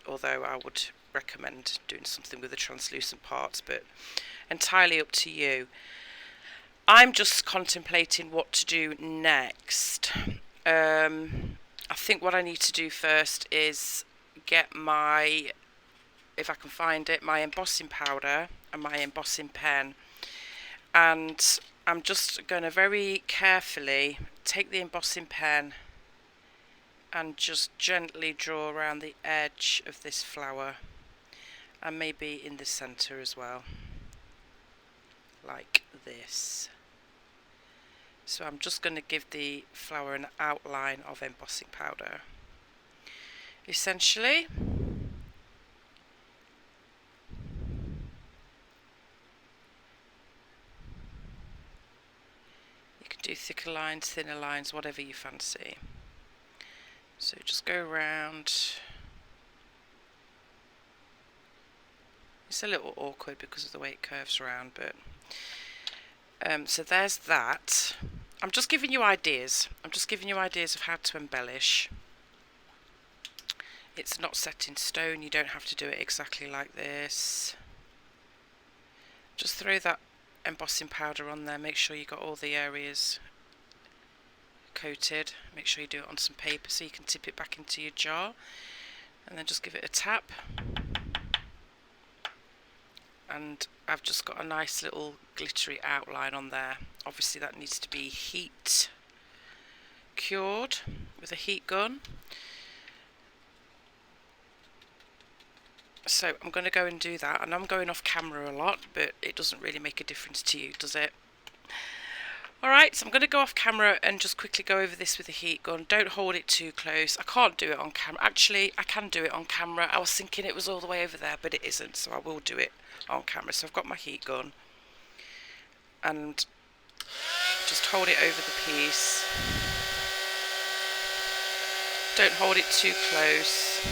although I would recommend doing something with the translucent parts, but entirely up to you. I'm just contemplating what to do next. I think what I need to do first is get my, if I can find it, my embossing powder and my embossing pen, and I'm just going to very carefully take the embossing pen and just gently draw around the edge of this flower, and maybe in the centre as well, like this. So I'm just going to give the flower an outline of embossing powder. Essentially, you can do thicker lines, thinner lines, whatever you fancy. So just go around. It's a little awkward because of the way it curves around, but so there's that. I'm just giving you ideas. I'm just giving you ideas of how to embellish. It's not set in stone. You don't have to do it exactly like this. Just throw that embossing powder on there. Make sure you got all the areas coated. Make sure you do it on some paper so you can tip it back into your jar, and then just give it a tap. And I've just got a nice little glittery outline on there. Obviously that needs to be heat cured with a heat gun. So I'm going to go and do that, and I'm going off camera a lot, but it doesn't really make a difference to you, does it? Alright, so I'm going to go off camera and just quickly go over this with a heat gun. Don't hold it too close. I can't do it on camera. Actually, I can do it on camera. I was thinking it was all the way over there, but it isn't, so I will do it on camera. So I've got my heat gun and just hold it over the piece. Don't hold it too close.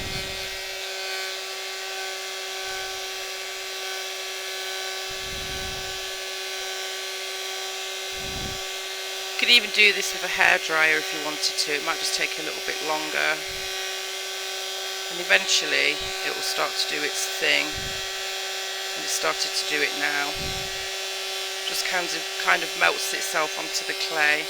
You could even do this with a hairdryer if you wanted to. It might just take a little bit longer. And eventually it will start to do its thing. And it's started to do it now. Just kind of melts itself onto the clay.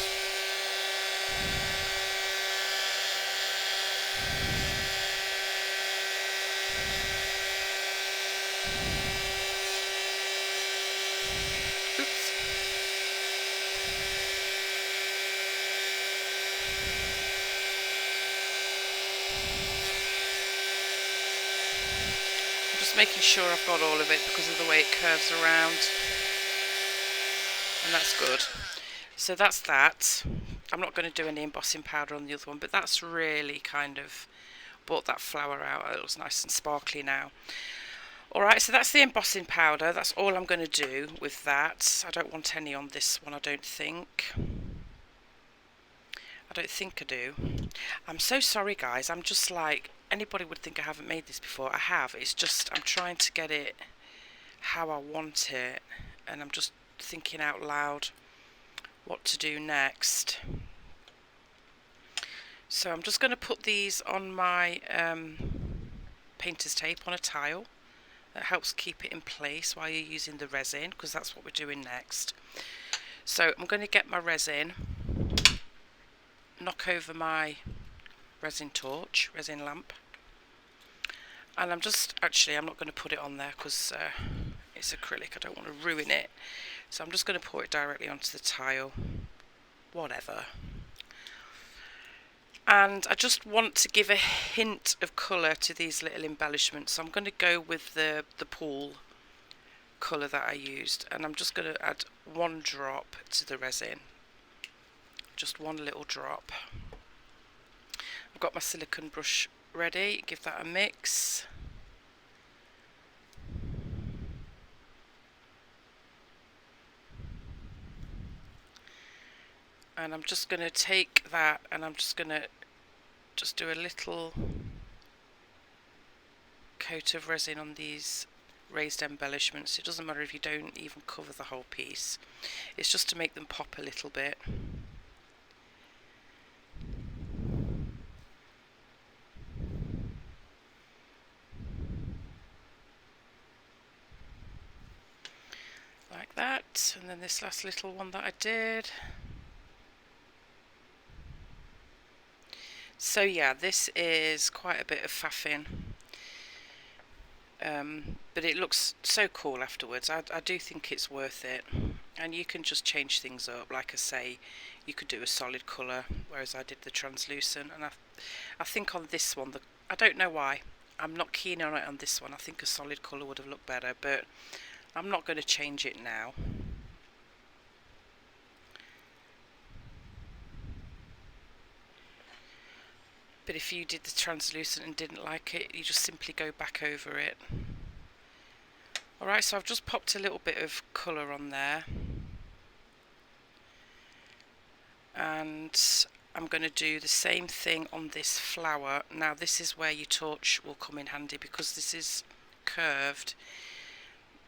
Just making sure I've got all of it because of the way it curves around, and that's good. So that's that. I'm not going to do any embossing powder on the other one, but that's really kind of brought that flower out. It looks nice and sparkly now. Alright, so that's the embossing powder. That's all I'm going to do with that. I don't want any on this one, I don't think. I do. I'm so sorry guys, I'm just like, anybody would think I haven't made this before. I have, it's just I'm trying to get it how I want it, and I'm just thinking out loud what to do next. So I'm just going to put these on my painter's tape on a tile. That helps keep it in place while you're using the resin, because that's what we're doing next. So I'm going to get my resin, knock over my resin lamp, and I'm not going to put it on there because it's acrylic. I don't want to ruin it, so I'm just going to pour it directly onto the tile, whatever. And I just want to give a hint of colour to these little embellishments, so I'm going to go with the pool colour that I used, and I'm just going to add one drop to the resin. Just one little drop. I've got my silicone brush ready, give that a mix. And I'm just going to take that and I'm just going to do a little coat of resin on these raised embellishments. It doesn't matter if you don't even cover the whole piece. It's just to make them pop a little bit. Like that, and then this last little one that I did. So yeah, this is quite a bit of faffing, but it looks so cool afterwards. I do think it's worth it, and you can just change things up. Like I say, you could do a solid colour, whereas I did the translucent, and I think on this one, I don't know why, I'm not keen on it on this one. I think a solid colour would have looked better, but I'm not going to change it now. But if you did the translucent and didn't like it, you just simply go back over it. Alright, so I've just popped a little bit of colour on there. And I'm going to do the same thing on this flower. Now this is where your torch will come in handy, because this is curved,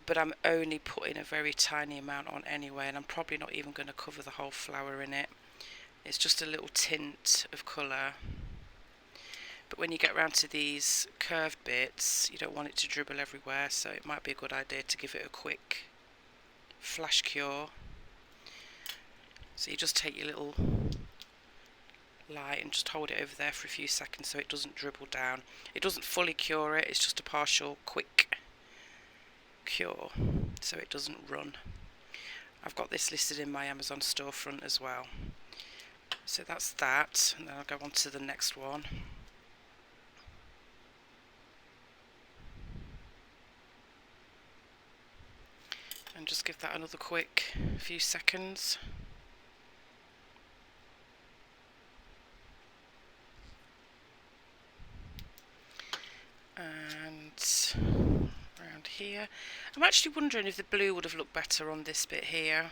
but I'm only putting a very tiny amount on anyway, and I'm probably not even going to cover the whole flower in it. It's just a little tint of colour. But when you get around to these curved bits, you don't want it to dribble everywhere, so it might be a good idea to give it a quick flash cure. So you just take your little light and just hold it over there for a few seconds so it doesn't dribble down. It doesn't fully cure it, it's just a partial quick cure so it doesn't run. I've got this listed in my Amazon storefront as well. So that's that, and then I'll go on to the next one. And just give that another quick few seconds. and around here. I'm actually wondering if the blue would have looked better on this bit here.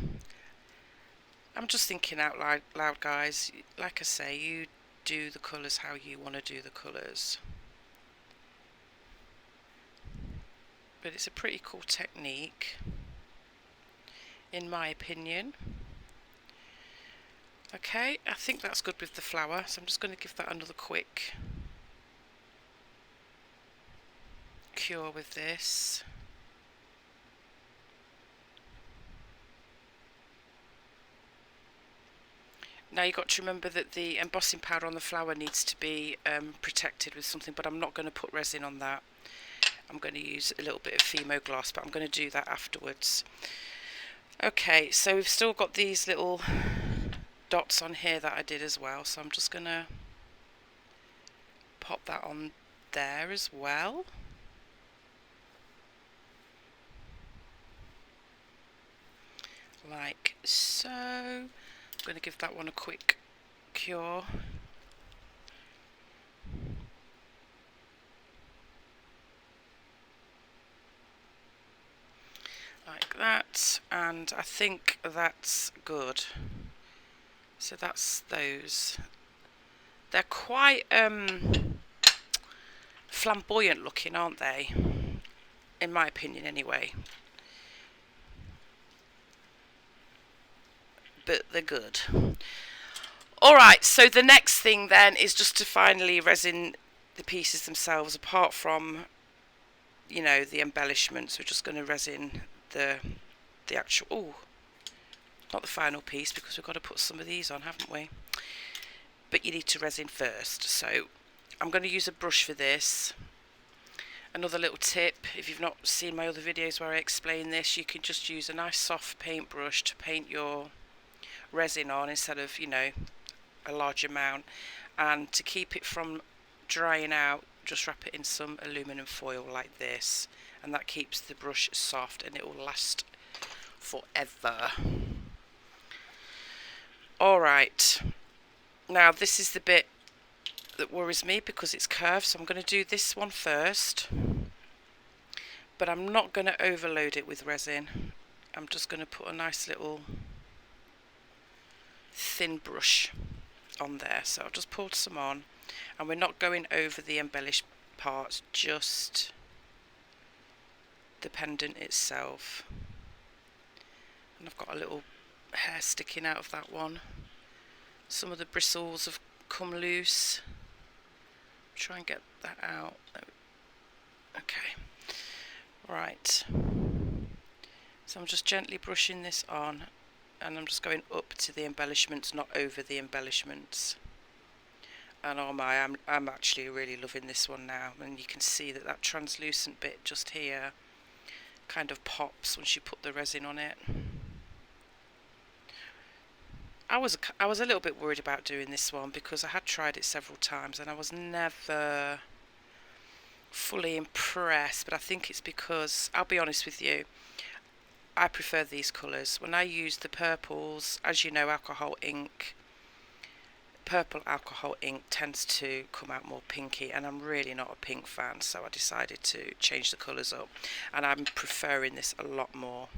I'm just thinking out loud, guys. Like I say, you do the colours how you want to do the colours. But it's a pretty cool technique, in my opinion. Okay, I think that's good with the flower, so I'm just going to give that another quick cure with this. Now you've got to remember that the embossing powder on the flower needs to be protected with something, but I'm not going to put resin on that. I'm going to use a little bit of Fimo gloss, but I'm going to do that afterwards. Okay, so we've still got these little dots on here that I did as well, so I'm just going to pop that on there as well. Like so. I'm going to give that one a quick cure. Like that, and I think that's good. So that's those. They're quite flamboyant looking, aren't they? In my opinion anyway. But they're good. Alright, so the next thing then is just to finally resin the pieces themselves, apart from, you know, the embellishments. We're just going to resin the actual, oh, not the final piece, because we've got to put some of these on, haven't we? But you need to resin first. So I'm going to use a brush for this. Another little tip, if you've not seen my other videos where I explain this, you can just use a nice soft paintbrush to paint your resin on instead of, you know, a large amount. And to keep it from drying out, just wrap it in some aluminum foil like this, and that keeps the brush soft and it will last forever. Alright, now this is the bit that worries me because it's curved, so I'm going to do this one first, but I'm not going to overload it with resin. I'm just going to put a nice little thin brush on there. So I've just poured some on, and we're not going over the embellished parts, just the pendant itself. And I've got a little hair sticking out of that one. Some of the bristles have come loose. Try and get that out. Okay, right, so I'm just gently brushing this on, and I'm just going up to the embellishments, not over the embellishments. And oh my, I'm actually really loving this one now, and you can see that that translucent bit just here kind of pops once you put the resin on it. I was a little bit worried about doing this one because I had tried it several times and I was never fully impressed, but I think it's because, I'll be honest with you, I prefer these colours. When I use the purples, as you know, alcohol ink, purple alcohol ink tends to come out more pinky, and I'm really not a pink fan, so I decided to change the colours up, and I'm preferring this a lot more.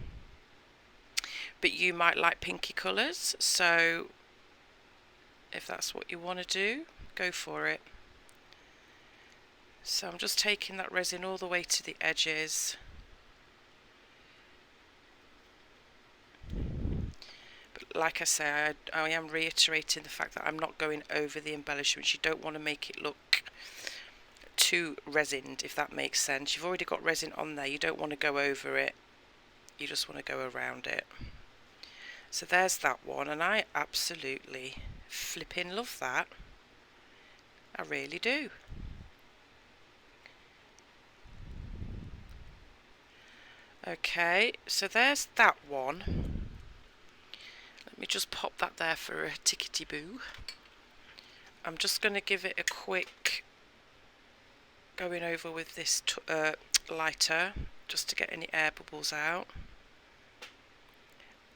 But you might like pinky colours, so if that's what you want to do, go for it. So I'm just taking that resin all the way to the edges. But like I say, I am reiterating the fact that I'm not going over the embellishments. You don't want to make it look too resined, if that makes sense. You've already got resin on there, you don't want to go over it, you just want to go around it. So there's that one, and I absolutely flipping love that. I really do. Okay, so there's that one. Let me just pop that there for a tickety boo. I'm just going to give it a quick going over with this lighter, just to get any air bubbles out.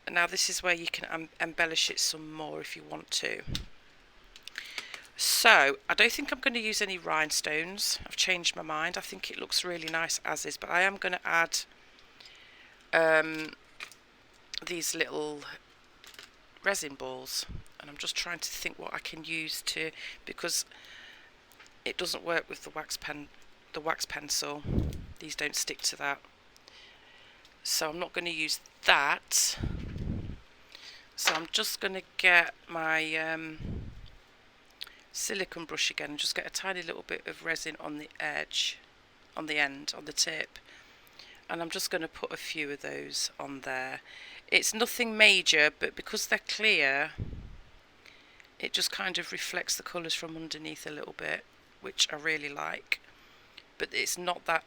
And now this is where you can embellish it some more if you want to. So I don't think I'm going to use any rhinestones. I've changed my mind. I think it looks really nice as is, but I am going to add these little resin balls, and I'm just trying to think what I can use to, because it doesn't work with the wax pencil. These don't stick to that, so I'm not going to use that. So I'm just going to get my silicone brush again and just get a tiny little bit of resin on the edge, on the end, on the tip, and I'm just going to put a few of those on there. It's nothing major, but because they're clear, it just kind of reflects the colours from underneath a little bit, which I really like. But it's not that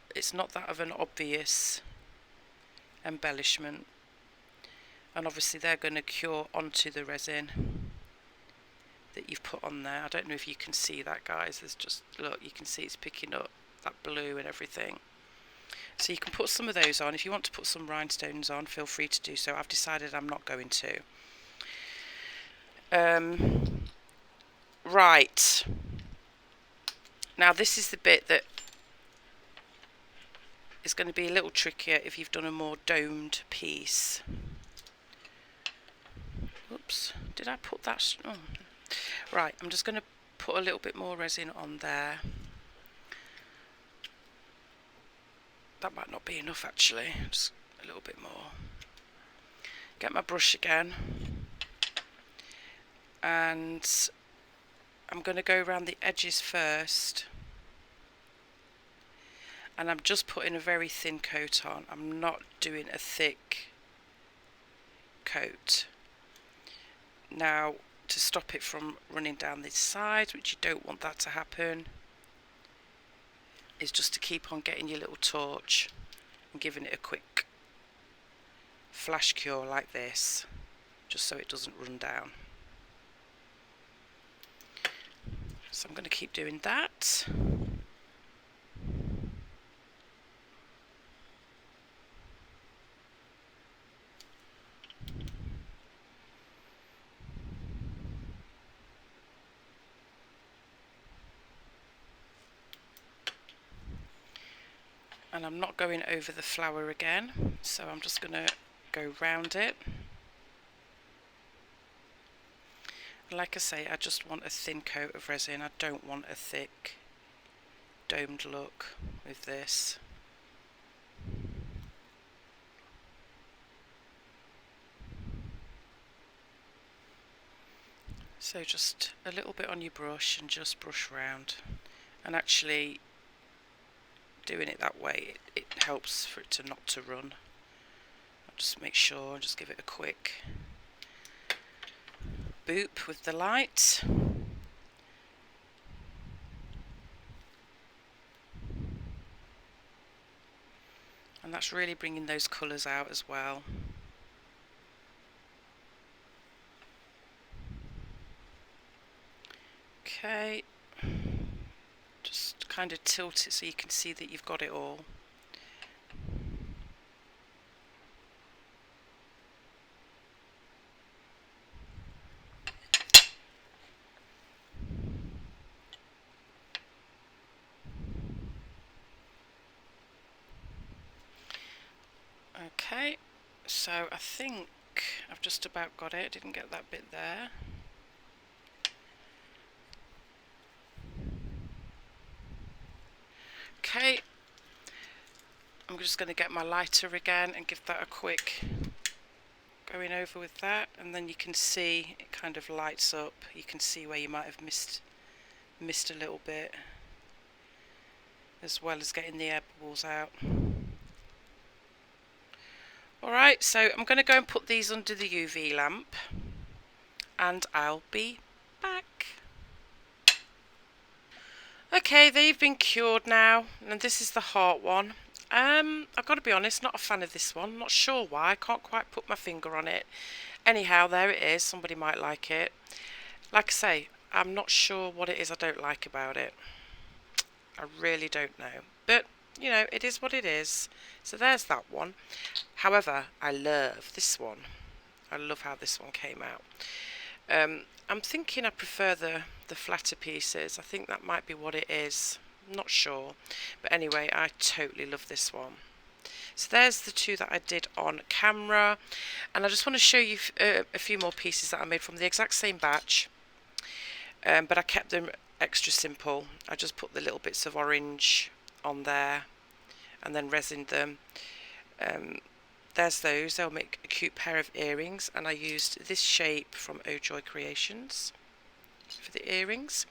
of an obvious embellishment, and obviously they're going to cure onto the resin that you've put on there. I don't know if you can see that, guys. There's just, look, you can see it's picking up that blue and everything. So you can put some of those on. If you want to put some rhinestones on, feel free to do so. I've decided I'm not going to. Right, now this is the bit that is going to be a little trickier if you've done a more domed piece. Oops, did I put that? Oh. Right, I'm just going to put a little bit more resin on there. That might not be enough actually, just a little bit more. Get my brush again, and I'm going to go around the edges first, and I'm just putting a very thin coat on. I'm not doing a thick coat. Now, to stop it from running down this side, which you don't want that to happen, is just to keep on getting your little torch and giving it a quick flash cure like this, just so it doesn't run down. So I'm going to keep doing that. And I'm not going over the flower again, so I'm just going to go round it. Like I say, I just want a thin coat of resin. I don't want a thick domed look with this. So just a little bit on your brush and just brush round. And actually doing it that way, it helps for it to not to run. I'll just make sure and just give it a quick boop with the light. And that's really bringing those colours out as well. Okay, just kind of tilt it so you can see that you've got it all. Okay, so I think I've just about got it. Didn't get that bit there. Okay, I'm just going to get my lighter again and give that a quick going over with that, and then you can see it kind of lights up. You can see where you might have missed a little bit, as well as getting the air bubbles out. Alright, so I'm going to go and put these under the UV lamp, and I'll be back. Okay, they've been cured now, and this is the heart one. I've got to be honest, not a fan of this one. Not sure why, I can't quite put my finger on it. Anyhow, there it is. Somebody might like it. Like I say, I'm not sure what it is I don't like about it. I really don't know. But, you know, it is what it is. So there's that one. However, I love this one. I love how this one came out. I'm thinking I prefer the flatter pieces. I think that might be what it is. I'm not sure. But anyway, I totally love this one. So there's the two that I did on camera. And I just want to show you a few more pieces that I made from the exact same batch. But I kept them extra simple. I just put the little bits of orange on there and then resined them. There's those. They'll make a cute pair of earrings, and I used this shape from Oh Joy Creations for the earrings.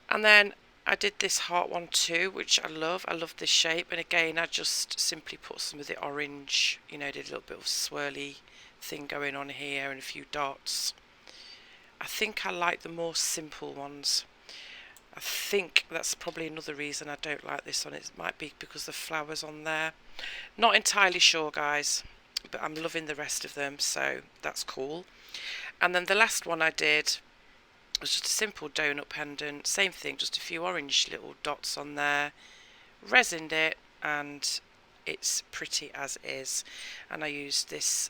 And then I did this heart one too, which I love. I love this shape, and again I just simply put some of the orange, you know, did a little bit of swirly thing going on here and a few dots. I think I like the more simple ones. I think that's probably another reason I don't like this one. It might be because the flowers on there. Not entirely sure, guys, but I'm loving the rest of them, so that's cool. And then the last one I did was just a simple donut pendant. Same thing, just a few orange little dots on there. Resined it, and it's pretty as is. And I used this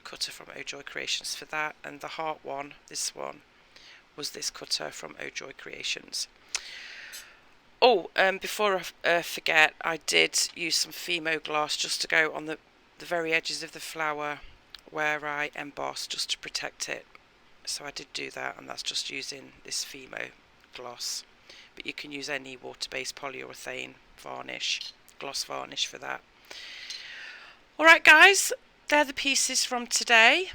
cutter from Oh Joy Creations for that, and the heart one, this one, was this cutter from Oh Joy Creations. Oh, before I forget, I did use some Fimo glass just to go on the very edges of the flower where I embossed, just to protect it. So I did do that, and that's just using this Fimo gloss. But you can use any water-based polyurethane varnish, gloss varnish for that. Alright guys, they're the pieces from today.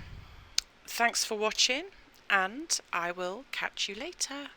Thanks for watching, and I will catch you later.